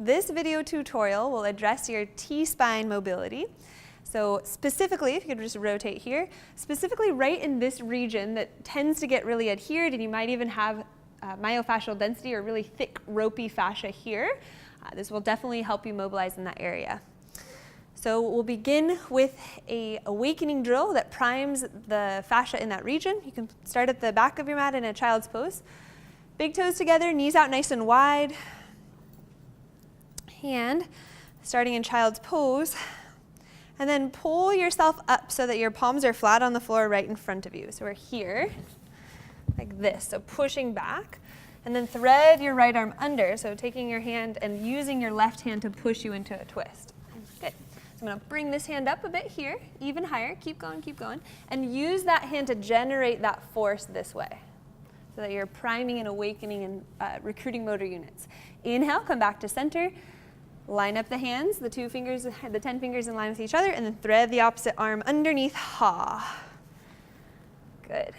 This video tutorial will address your T-spine mobility. So specifically, if you could just rotate here, specifically right in this region that tends to get really adhered, and you might even have myofascial density or really thick ropey fascia here. This will definitely help you mobilize in that area. So we'll begin with an awakening drill that primes the fascia in that region. You can start at the back of your mat in a child's pose. Big toes together, knees out nice and wide. And starting in child's pose, and then pull yourself up so that your palms are flat on the floor right in front of you. So we're here, like this, so pushing back, and then thread your right arm under, so taking your hand and using your left hand to push you into a twist. Good. So I'm going to bring this hand up a bit here, even higher, keep going, and use that hand to generate that force this way, so that you're priming and awakening and recruiting motor units. Inhale, come back to center. Line up the hands, the 10 fingers in line with each other, and then thread the opposite arm underneath, ha. Good.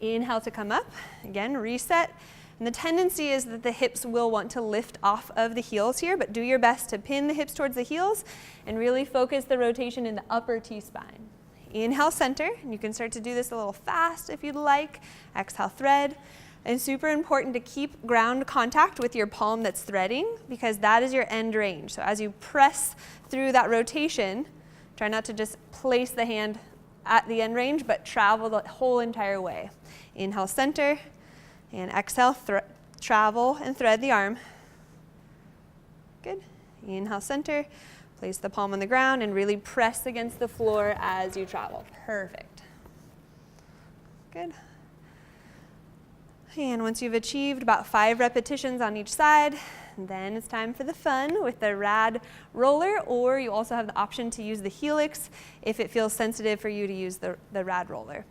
Inhale to come up, again, reset. And the tendency is that the hips will want to lift off of the heels here, but do your best to pin the hips towards the heels and really focus the rotation in the upper T-spine. Inhale, center, and you can start to do this a little fast if you'd like. Exhale, thread. And super important to keep ground contact with your palm that's threading, because that is your end range. So as you press through that rotation, try not to just place the hand at the end range, but travel the whole entire way. Inhale, center, and exhale, travel and thread the arm. Good. Inhale, center, place the palm on the ground and really press against the floor as you travel. Perfect. Good. And once you've achieved about 5 repetitions on each side, then it's time for the fun with the RAD roller, or you also have the option to use the helix if it feels sensitive for you to use the RAD roller.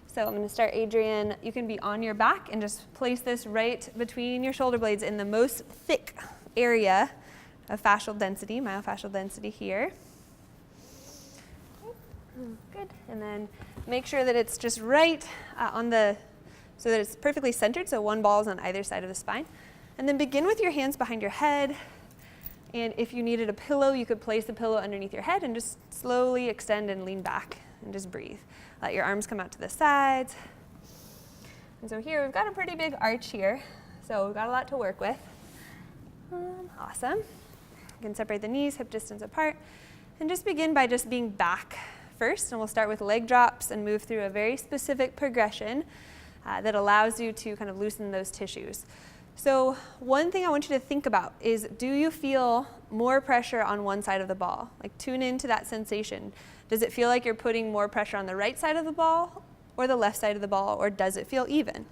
So I'm going to start, Adrian. You can be on your back and just place this right between your shoulder blades in the most thick area of fascial density, myofascial density here. Good. And then make sure that it's just right so that it's perfectly centered, so one ball is on either side of the spine. And then begin with your hands behind your head. And if you needed a pillow, you could place the pillow underneath your head and just slowly extend and lean back and just breathe. Let your arms come out to the sides. And so here we've got a pretty big arch here, so we've got a lot to work with. Awesome. You can separate the knees, hip distance apart, and just begin by just being back first. And we'll start with leg drops and move through a very specific progression that allows you to kind of loosen those tissues. So one thing I want you to think about is, do you feel more pressure on one side of the ball? Like, tune into that sensation. Does it feel like you're putting more pressure on the right side of the ball or the left side of the ball, or does it feel even?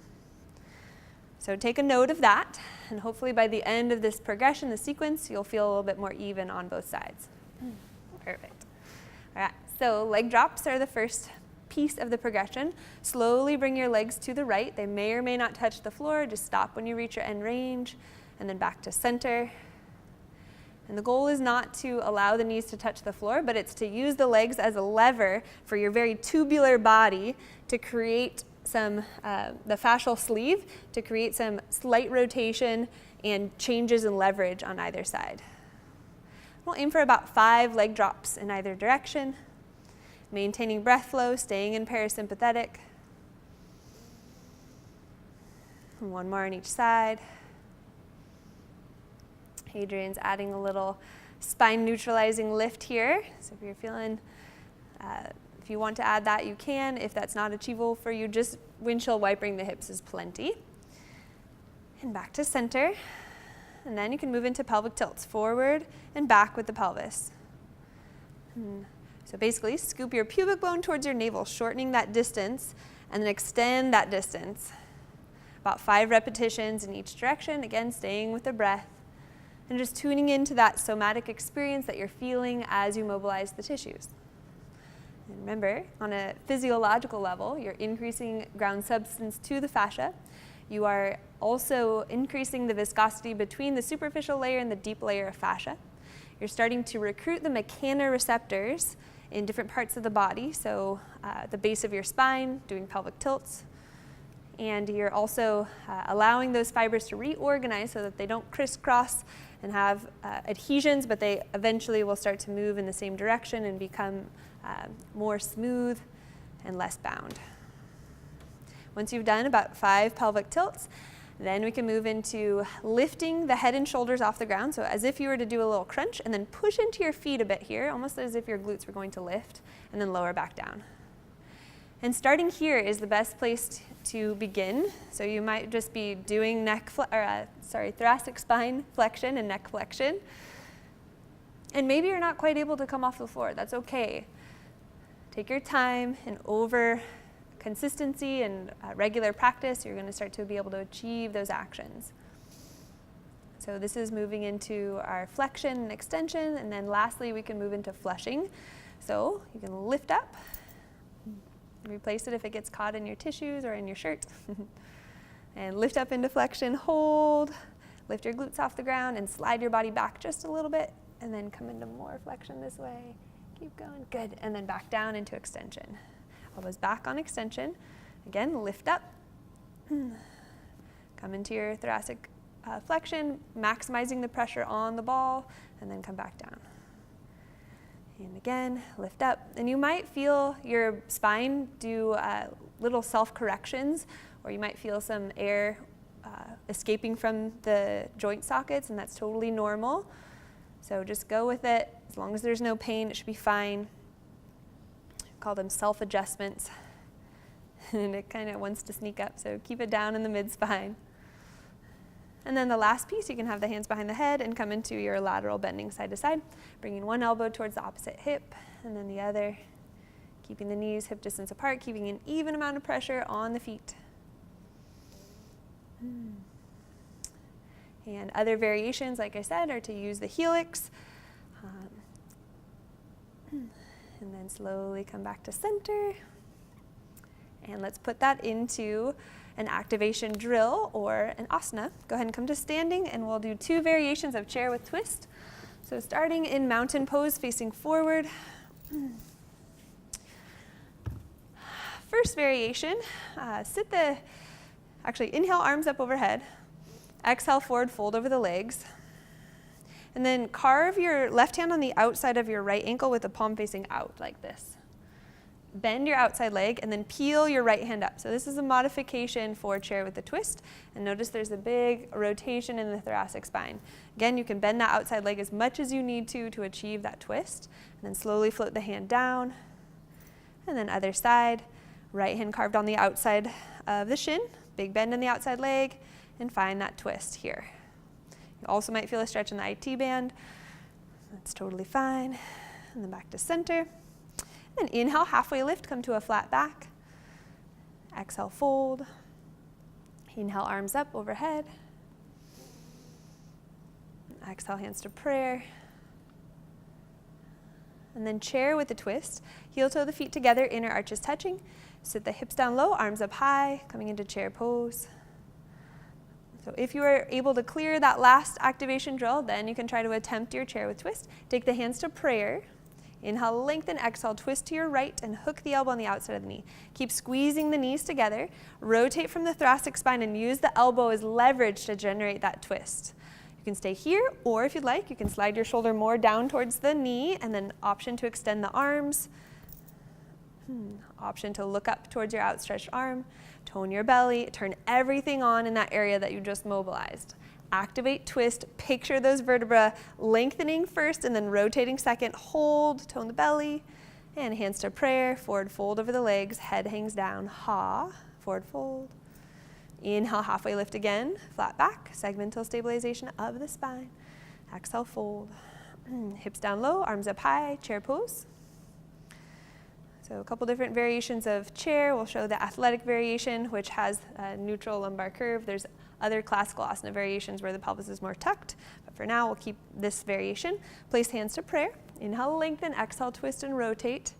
So take a note of that, and hopefully by the end of this progression, the sequence, you'll feel a little bit more even on both sides. Perfect. All right, so leg drops are the first piece of the progression. Slowly bring your legs to the right. They may or may not touch the floor. Just stop when you reach your end range, and then back to center. And the goal is not to allow the knees to touch the floor, but it's to use the legs as a lever for your very tubular body to create some, the fascial sleeve, to create some slight rotation and changes in leverage on either side. We'll aim for about 5 leg drops in either direction. Maintaining breath flow, staying in parasympathetic. And one more on each side. Adrian's adding a little spine neutralizing lift here. So if you're feeling, if you want to add that, you can. If that's not achievable for you, just windshield wiping the hips is plenty. And back to center. And then you can move into pelvic tilts, forward and back with the pelvis. So basically, scoop your pubic bone towards your navel, shortening that distance, and then extend that distance. About 5 repetitions in each direction, again, staying with the breath, and just tuning into that somatic experience that you're feeling as you mobilize the tissues. And remember, on a physiological level, you're increasing ground substance to the fascia. You are also increasing the viscosity between the superficial layer and the deep layer of fascia. You're starting to recruit the mechanoreceptors in different parts of the body, so the base of your spine, doing pelvic tilts. And you're also allowing those fibers to reorganize so that they don't crisscross and have adhesions, but they eventually will start to move in the same direction and become more smooth and less bound. Once you've done about 5 pelvic tilts, then we can move into lifting the head and shoulders off the ground. So as if you were to do a little crunch, and then push into your feet a bit here, almost as if your glutes were going to lift, and then lower back down. And starting here is the best place to begin. So you might just be doing thoracic spine flexion and neck flexion. And maybe you're not quite able to come off the floor. That's okay. Take your time, and over consistency and regular practice, you're going to start to be able to achieve those actions. So this is moving into our flexion and extension, and then lastly we can move into flushing. So you can lift up, replace it if it gets caught in your tissues or in your shirt, and lift up into flexion, hold, lift your glutes off the ground, and slide your body back just a little bit, and then come into more flexion this way. Keep going, good, and then back down into extension. Elbows back on extension. Again, lift up. Come into your thoracic flexion, maximizing the pressure on the ball, and then come back down. And again, lift up. And you might feel your spine do little self-corrections, or you might feel some air escaping from the joint sockets, and that's totally normal. So just go with it. As long as there's no pain, it should be fine. Call them self-adjustments, and it kind of wants to sneak up, so keep it down in the mid-spine. And then the last piece, you can have the hands behind the head and come into your lateral bending side to side, bringing one elbow towards the opposite hip, and then the other, keeping the knees hip distance apart, keeping an even amount of pressure on the feet. And other variations, like I said, are to use the helix, and then slowly come back to center. And let's put that into an activation drill or an asana. Go ahead and come to standing, and we'll do 2 variations of chair with twist. So starting in mountain pose, facing forward. First variation, inhale, arms up overhead. Exhale, forward fold over the legs. And then carve your left hand on the outside of your right ankle with the palm facing out like this. Bend your outside leg and then peel your right hand up. So this is a modification for chair with a twist. And notice there's a big rotation in the thoracic spine. Again, you can bend that outside leg as much as you need to achieve that twist. And then slowly float the hand down. And then other side, right hand carved on the outside of the shin, big bend in the outside leg, and find that twist here. You also might feel a stretch in the IT band. That's totally fine. And then back to center. And then inhale, halfway lift, come to a flat back. Exhale, fold. Inhale, arms up overhead. Exhale, hands to prayer. And then chair with a twist. Heel toe the feet together, inner arches touching. Sit the hips down low, arms up high, coming into chair pose. So if you are able to clear that last activation drill, then you can try to attempt your chair with twist. Take the hands to prayer. Inhale, lengthen, exhale, twist to your right and hook the elbow on the outside of the knee. Keep squeezing the knees together. Rotate from the thoracic spine and use the elbow as leverage to generate that twist. You can stay here, or if you'd like, you can slide your shoulder more down towards the knee, and then option to extend the arms. Option to look up towards your outstretched arm. Tone your belly, turn everything on in that area that you just mobilized. Activate, twist, picture those vertebrae lengthening first and then rotating second. Hold, tone the belly, and hands to prayer. Forward fold over the legs, head hangs down. Ha, forward fold. Inhale, halfway lift again, flat back, segmental stabilization of the spine. Exhale, fold. Hips down low, arms up high, chair pose. So a couple different variations of chair. We'll show the athletic variation, which has a neutral lumbar curve. There's other classical asana variations where the pelvis is more tucked, but for now we'll keep this variation. Place hands to prayer. Inhale, lengthen, exhale, twist and rotate.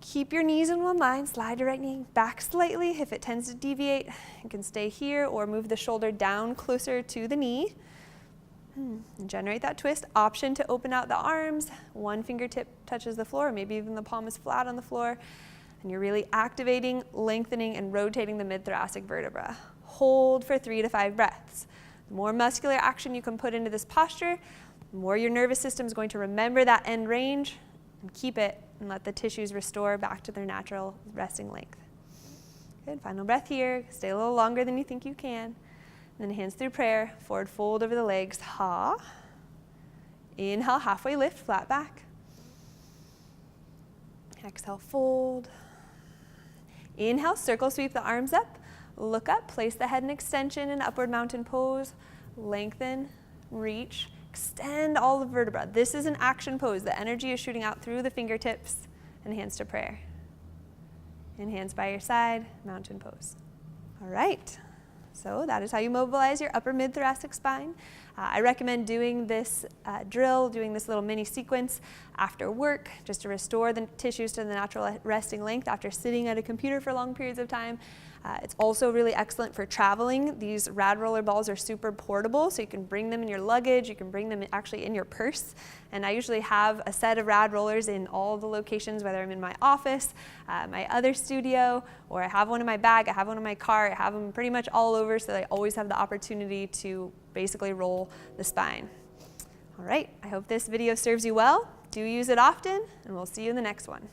Keep your knees in one line, slide your right knee back slightly. If it tends to deviate, you can stay here or move the shoulder down closer to the knee. And generate that twist. Option to open out the arms. One fingertip touches the floor, maybe even the palm is flat on the floor. And you're really activating, lengthening, and rotating the mid-thoracic vertebra. Hold for 3 to 5 breaths. The more muscular action you can put into this posture, the more your nervous system is going to remember that end range and keep it and let the tissues restore back to their natural resting length. Good, final breath here. Stay a little longer than you think you can. And then hands through prayer, forward fold over the legs, ha. Inhale, halfway lift, flat back. Exhale, fold. Inhale, circle sweep the arms up. Look up, place the head in extension in upward mountain pose. Lengthen, reach, extend all the vertebrae. This is an action pose. The energy is shooting out through the fingertips and hands to prayer. And hands by your side, mountain pose. All right. So that is how you mobilize your upper mid-thoracic spine. I recommend doing this drill, doing this little mini sequence after work, just to restore the tissues to the natural resting length after sitting at a computer for long periods of time. It's also really excellent for traveling. These RAD roller balls are super portable, so you can bring them in your luggage, you can bring them actually in your purse. And I usually have a set of RAD rollers in all the locations, whether I'm in my office, my other studio, or I have one in my bag, I have one in my car, I have them pretty much all over, so that I always have the opportunity to basically roll the spine. All right, I hope this video serves you well. Do use it often, and we'll see you in the next one.